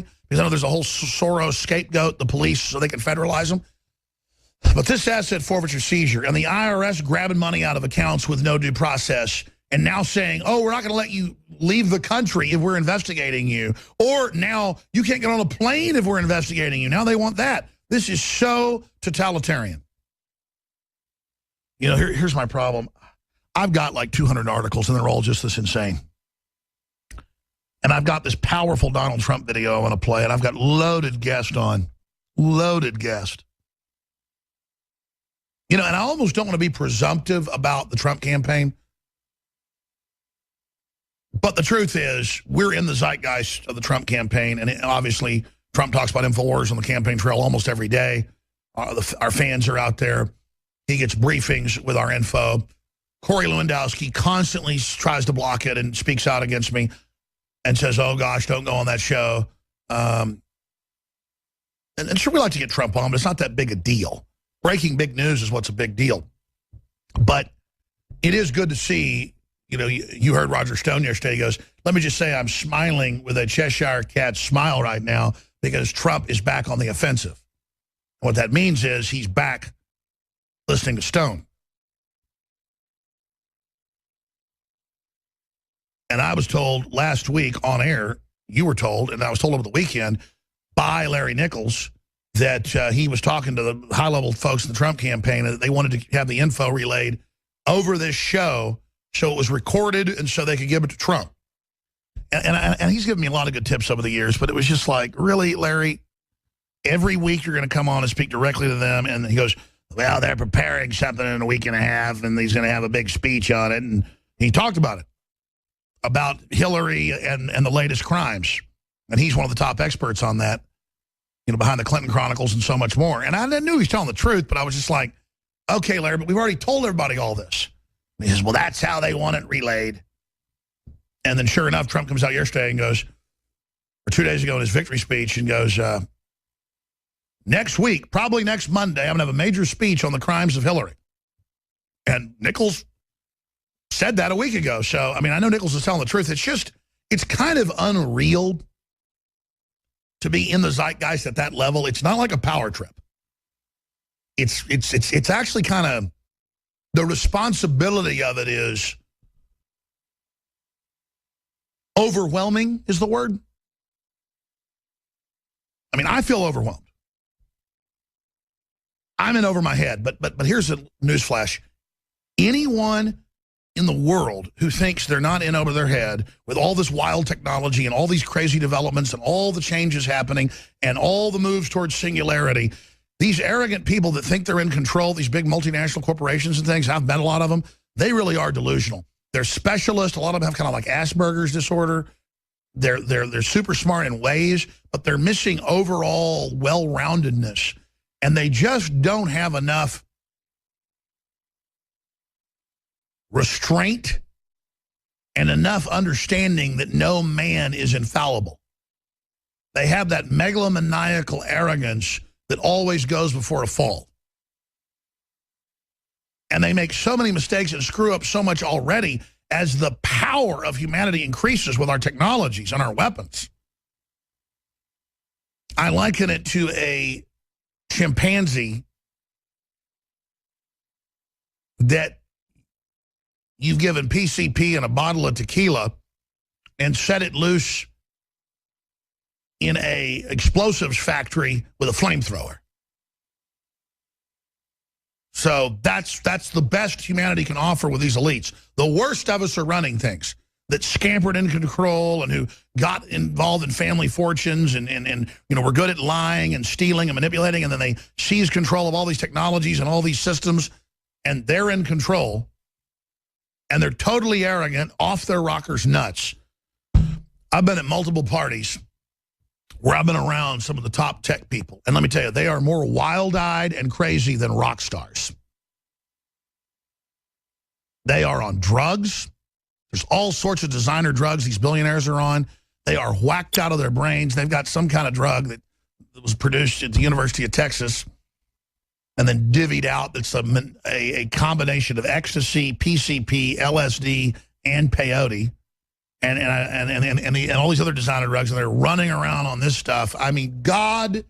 Because I know there's a whole Soros scapegoat, the police, so they can federalize them. But this asset forfeiture seizure and the IRS grabbing money out of accounts with no due process and now saying, oh, we're not going to let you leave the country if we're investigating you. Or now you can't get on a plane if we're investigating you. Now they want that. This is so totalitarian. You know, here's my problem. I've got like 200 articles, and they're all just this insane. And I've got this powerful Donald Trump video I want to play, and I've got loaded guest on. Loaded guest. You know, and I almost don't want to be presumptive about the Trump campaign. But the truth is, we're in the zeitgeist of the Trump campaign, and obviously Trump talks about InfoWars on the campaign trail almost every day. Our fans are out there. He gets briefings with our info. Corey Lewandowski constantly tries to block it and speaks out against me and says, oh, gosh, don't go on that show. And sure, we like to get Trump on, but it's not that big a deal. Breaking big news is what's a big deal. But it is good to see, you know, you heard Roger Stone yesterday. He goes, let me just say I'm smiling with a Cheshire cat smile right now because Trump is back on the offensive. What that means is he's back listening to Stone. And I was told last week on air, you were told, and I was told over the weekend by Larry Nichols, that he was talking to the high-level folks in the Trump campaign and that they wanted to have the info relayed over this show so it was recorded and so they could give it to Trump. And he's given me a lot of good tips over the years, but it was just like, really, Larry, every week you're going to come on and speak directly to them? And he goes, well, they're preparing something in a week and a half, and he's going to have a big speech on it. And he talked about it, about Hillary and the latest crimes. And he's one of the top experts on that, you know, behind the Clinton Chronicles and so much more. And I knew he was telling the truth, but I was just like, okay, Larry, but we've already told everybody all this. And he says, well, that's how they want it relayed. And then sure enough, Trump comes out yesterday and goes, or 2 days ago in his victory speech, and goes, next week, probably next Monday, I'm going to have a major speech on the crimes of Hillary. And Nichols said that a week ago. So, I mean, I know Nichols is telling the truth. It's kind of unreal to be in the zeitgeist at that level. It's not like a power trip. It's actually kind of, the responsibility of it is overwhelming is the word. I mean, I feel overwhelmed. I'm in over my head, but here's a newsflash. Anyone in the world who thinks they're not in over their head with all this wild technology and all these crazy developments and all the changes happening and all the moves towards singularity, these arrogant people that think they're in control, these big multinational corporations and things, I've met a lot of them, they really are delusional. They're specialists. A lot of them have kind of like Asperger's disorder. They're super smart in ways, but they're missing overall well-roundedness. And they just don't have enough restraint and enough understanding that no man is infallible. They have that megalomaniacal arrogance that always goes before a fall. And they make so many mistakes and screw up so much already as the power of humanity increases with our technologies and our weapons. I liken it to a chimpanzee that you've given PCP and a bottle of tequila and set it loose in a explosives factory with a flamethrower. So that's the best humanity can offer with these elites. The worst of us are running things that scampered into control and who got involved in family fortunes and you know, were good at lying and stealing and manipulating, and then they seize control of all these technologies and all these systems, and they're in control, and they're totally arrogant, off their rockers nuts. I've been at multiple parties where I've been around some of the top tech people, and let me tell you, they are more wild-eyed and crazy than rock stars. They are on drugs. There's all sorts of designer drugs these billionaires are on. They are whacked out of their brains. They've got some kind of drug that was produced at the University of Texas and then divvied out that's a combination of ecstasy, PCP, LSD, and peyote. and all these other designer drugs, and they're running around on this stuff. I mean, God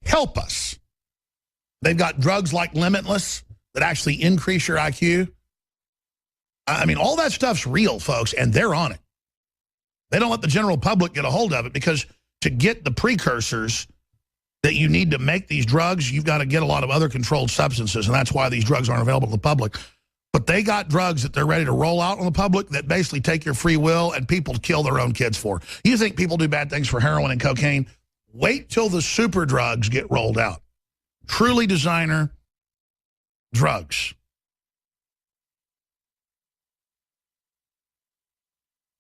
help us. They've got drugs like Limitless that actually increase your IQ. I mean, all that stuff's real, folks, and they're on it. They don't let the general public get a hold of it, because to get the precursors that you need to make these drugs, you've got to get a lot of other controlled substances, and that's why these drugs aren't available to the public. But they got drugs that they're ready to roll out on the public that basically take your free will, and people kill their own kids for. You think people do bad things for heroin and cocaine? Wait till the super drugs get rolled out. Truly designer drugs.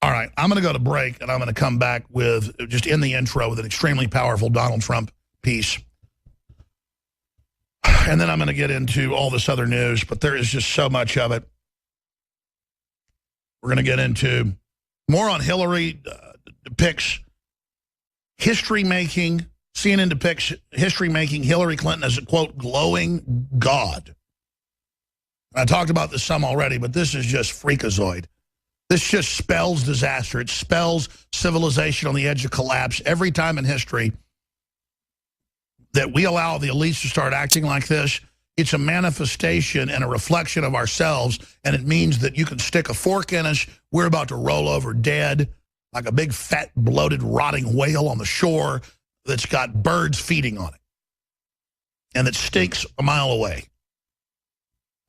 All right, I'm going to go to break, and I'm going to come back with, just in the intro, with an extremely powerful Donald Trump piece. And then I'm going to get into all this other news, but there is just so much of it. We're going to get into more on Hillary, depicts history-making, CNN depicts history-making Hillary Clinton as a, quote, glowing god. I talked about this some already, but this is just freakazoid. This just spells disaster. It spells civilization on the edge of collapse. Every time in history that we allow the elites to start acting like this, it's a manifestation and a reflection of ourselves, and it means that you can stick a fork in us. We're about to roll over dead like a big, fat, bloated, rotting whale on the shore that's got birds feeding on it and that stinks a mile away.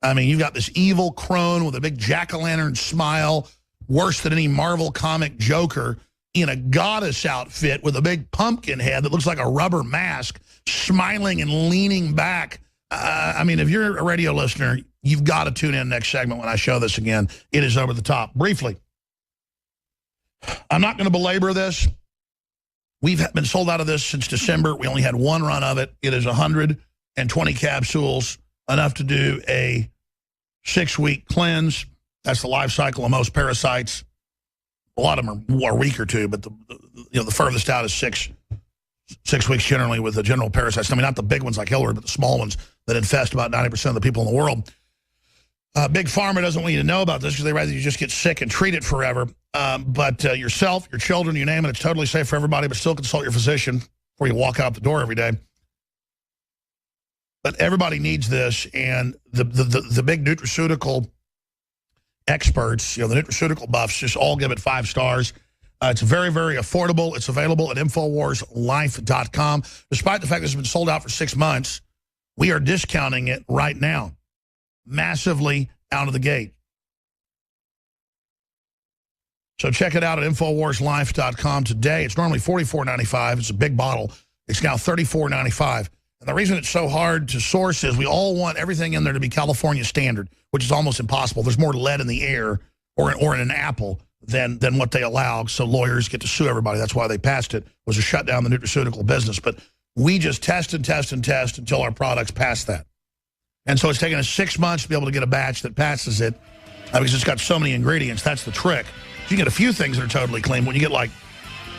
I mean, you've got this evil crone with a big jack-o'-lantern smile, worse than any Marvel comic Joker, in a goddess outfit with a big pumpkin head that looks like a rubber mask, smiling and leaning back. I mean, if you're a radio listener, you've got to tune in next segment when I show this again. It is over the top. Briefly, I'm not going to belabor this. We've been sold out of this since December. We only had one run of it. It is 120 capsules, enough to do a 6-week cleanse. That's the life cycle of most parasites. A lot of them are a week or two, but the furthest out is six weeks generally with the general parasites. I mean, not the big ones like Hillary, but the small ones that infest about 90% of the people in the world. Big Pharma doesn't want you to know about this because they'd rather you just get sick and treat it forever. But yourself, your children, you name it, it's totally safe for everybody, but still consult your physician before you walk out the door every day. But everybody needs this, and the big nutraceutical experts, the nutraceutical buffs, just all give it 5 stars. It's very, very affordable. It's available at InfoWarsLife.com. Despite the fact that it's been sold out for 6 months, we are discounting it right now, massively out of the gate. So check it out at InfoWarsLife.com today. It's normally $44.95. It's a big bottle. It's now $34.95. And the reason it's so hard to source is we all want everything in there to be California standard, which is almost impossible. There's more lead in the air or in an apple than what they allow, so lawyers get to sue everybody. That's why they passed it, was to shut down the nutraceutical business. But we just test and test and test until our products pass that. And so it's taken us 6 months to be able to get a batch that passes it because it's got so many ingredients. That's the trick. You get a few things that are totally clean. When you get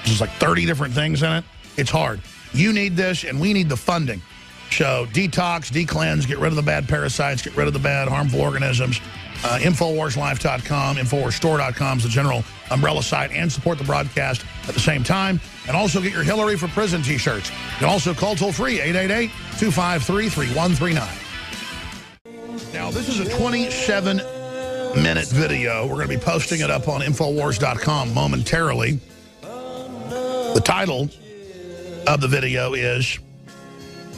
there's 30 different things in it, it's hard. You need this, and we need the funding. So detox, decleanse, get rid of the bad parasites, get rid of the bad harmful organisms. InfoWarsLife.com, InfoWarsStore.com is the general umbrella site, and support the broadcast at the same time. And also get your Hillary for Prison t-shirts. You can also call toll-free, 888-253-3139. Now, this is a 27-minute video. We're going to be posting it up on InfoWars.com momentarily. The title of the video is,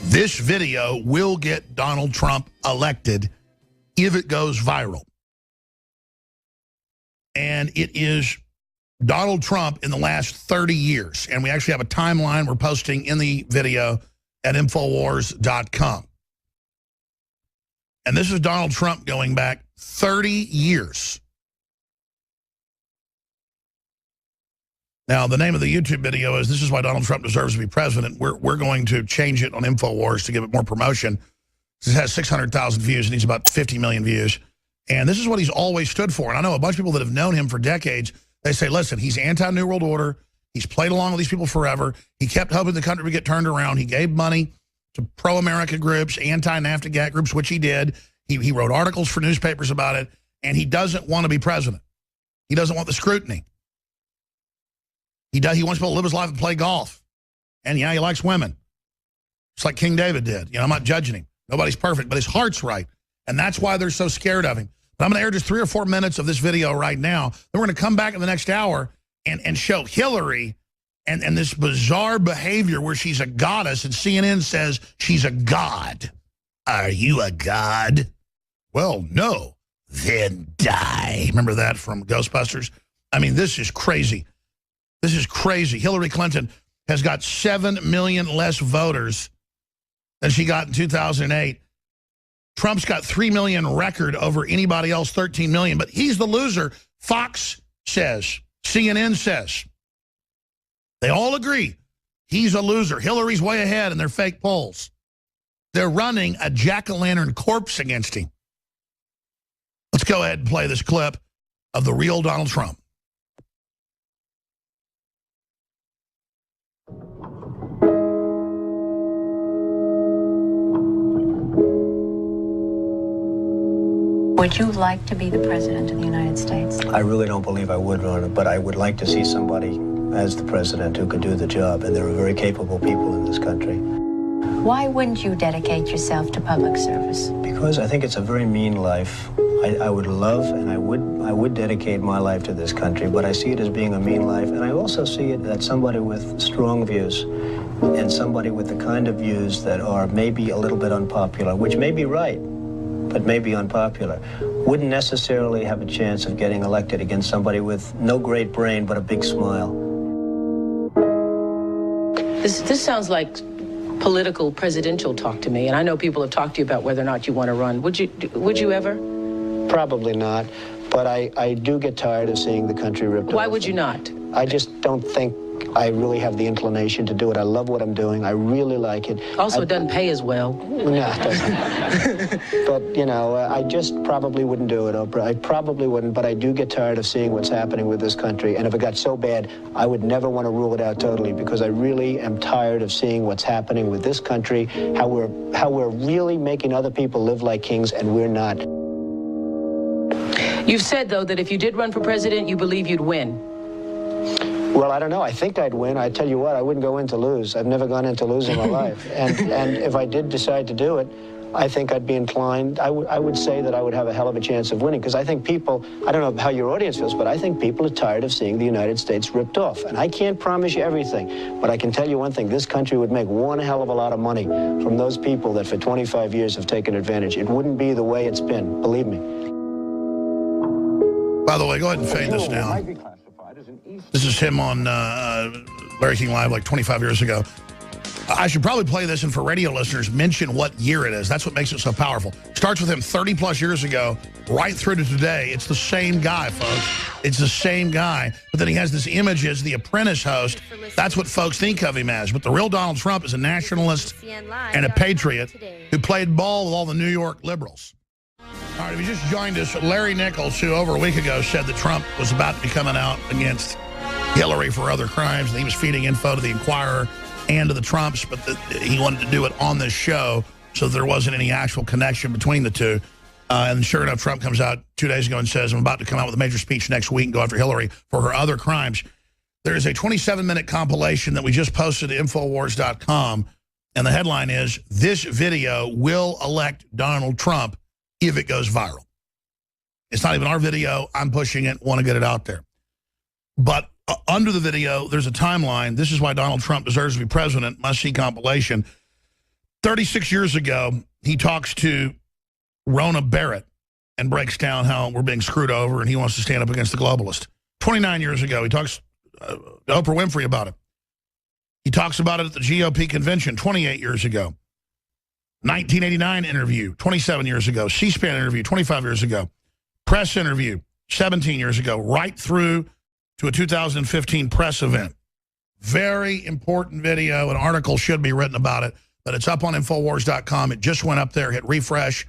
"This video will get Donald Trump elected if it goes viral." And it is Donald Trump in the last 30 years. And we actually have a timeline we're posting in the video at Infowars.com. And this is Donald Trump going back 30 years. Now, the name of the YouTube video is, "This is why Donald Trump deserves to be president." We're going to change it on InfoWars to give it more promotion. It has 600,000 views. It needs about 50 million views. And this is what he's always stood for. And I know a bunch of people that have known him for decades. They say, listen, he's anti-New World Order. He's played along with these people forever. He kept hoping the country would get turned around. He gave money to pro-America groups, anti-NAFTA GATT groups, which he did. He wrote articles for newspapers about it. And he doesn't want to be president. He doesn't want the scrutiny. He wants to be able to live his life and play golf. And yeah, he likes women. It's like King David did. I'm not judging him. Nobody's perfect, but his heart's right. And that's why they're so scared of him. But I'm going to air just 3 or 4 minutes of this video right now. Then we're going to come back in the next hour and show Hillary and this bizarre behavior where she's a goddess and CNN says she's a god. Are you a god? Well, no. Then die. Remember that from Ghostbusters? I mean, this is crazy. This is crazy. Hillary Clinton has got 7 million less voters than she got in 2008. Trump's got 3 million record over anybody else, 13 million. But he's the loser. Fox says, CNN says. They all agree he's a loser. Hillary's way ahead in their fake polls. They're running a jack-o'-lantern corpse against him. Let's go ahead and play this clip of the real Donald Trump. Would you like to be the president of the United States? I really don't believe I would run it, but I would like to see somebody as the president who could do the job, and there are very capable people in this country. Why wouldn't you dedicate yourself to public service? Because I think it's a very mean life. I would love and I would dedicate my life to this country, but I see it as being a mean life, and I also see it as somebody with strong views and somebody with the kind of views that are maybe a little bit unpopular, which may be right, but maybe unpopular, wouldn't necessarily have a chance of getting elected against somebody with no great brain but a big smile. This sounds like political presidential talk to me, and I know people have talked to you about whether or not you want to run. Would you ever? Probably not, but I do get tired of seeing the country ripped off. Why would you not? I just don't think I really have the inclination to do it. I love what I'm doing. I really like it. Also, it doesn't pay as well. No, it doesn't. But, you know, I just probably wouldn't do it, Oprah. I probably wouldn't, but I do get tired of seeing what's happening with this country. And if it got so bad, I would never want to rule it out totally, because I really am tired of seeing what's happening with this country, how we're really making other people live like kings, and we're not. You've said, though, that if you did run for president, you believe you'd win. Well, I don't know. I think I'd win. I tell you what, I wouldn't go in to lose. I've never gone in to lose in my life. And if I did decide to do it, I think I'd be inclined, I would say that I would have a hell of a chance of winning, because I think people, I don't know how your audience feels, but I think people are tired of seeing the United States ripped off. And I can't promise you everything, but I can tell you one thing, this country would make one hell of a lot of money from those people that for 25 years have taken advantage. It wouldn't be the way it's been, believe me. By the way, go ahead and fade this down. This is him on Larry King Live like 25 years ago. I should probably play this, and for radio listeners, mention what year it is. That's what makes it so powerful. Starts with him 30-plus years ago, right through to today. It's the same guy, folks. It's the same guy. But then he has this image as the Apprentice host. That's what folks think of him as. But the real Donald Trump is a nationalist and a patriot who played ball with all the New York liberals. All right, if you just joined us, Larry Nichols, who over a week ago said that Trump was about to be coming out against Hillary for other crimes, and he was feeding info to the Inquirer and to the Trumps, but he wanted to do it on this show so there wasn't any actual connection between the two. And sure enough, Trump comes out 2 days ago and says, I'm about to come out with a major speech next week and go after Hillary for her other crimes. There is a 27-minute compilation that we just posted to Infowars.com, and the headline is, this video will elect Donald Trump if it goes viral. It's not even our video. I'm pushing it, want to get it out there. But under the video, there's a timeline. This is why Donald Trump deserves to be president. Must-see compilation. 36 years ago, he talks to Rona Barrett and breaks down how we're being screwed over, and he wants to stand up against the globalist. 29 years ago, he talks to Oprah Winfrey about it. He talks about it at the GOP convention 28 years ago. 1989 interview, 27 years ago. C-SPAN interview, 25 years ago. Press interview, 17 years ago. Right through to a 2015 press event. Very important video. An article should be written about it, but it's up on Infowars.com. It just went up there. Hit refresh.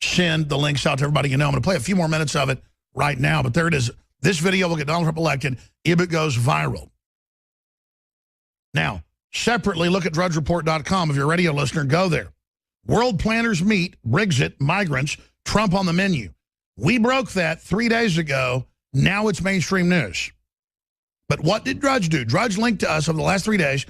Send the links out to everybody you know. I'm going to play a few more minutes of it right now, but there it is. This video will get Donald Trump elected if it goes viral. Now, separately, look at DrudgeReport.com. If you're a radio listener, go there. World planners meet, Brexit, migrants, Trump on the menu. We broke that 3 days ago. Now it's mainstream news. But what did Drudge do? Drudge linked to us over the last 3 days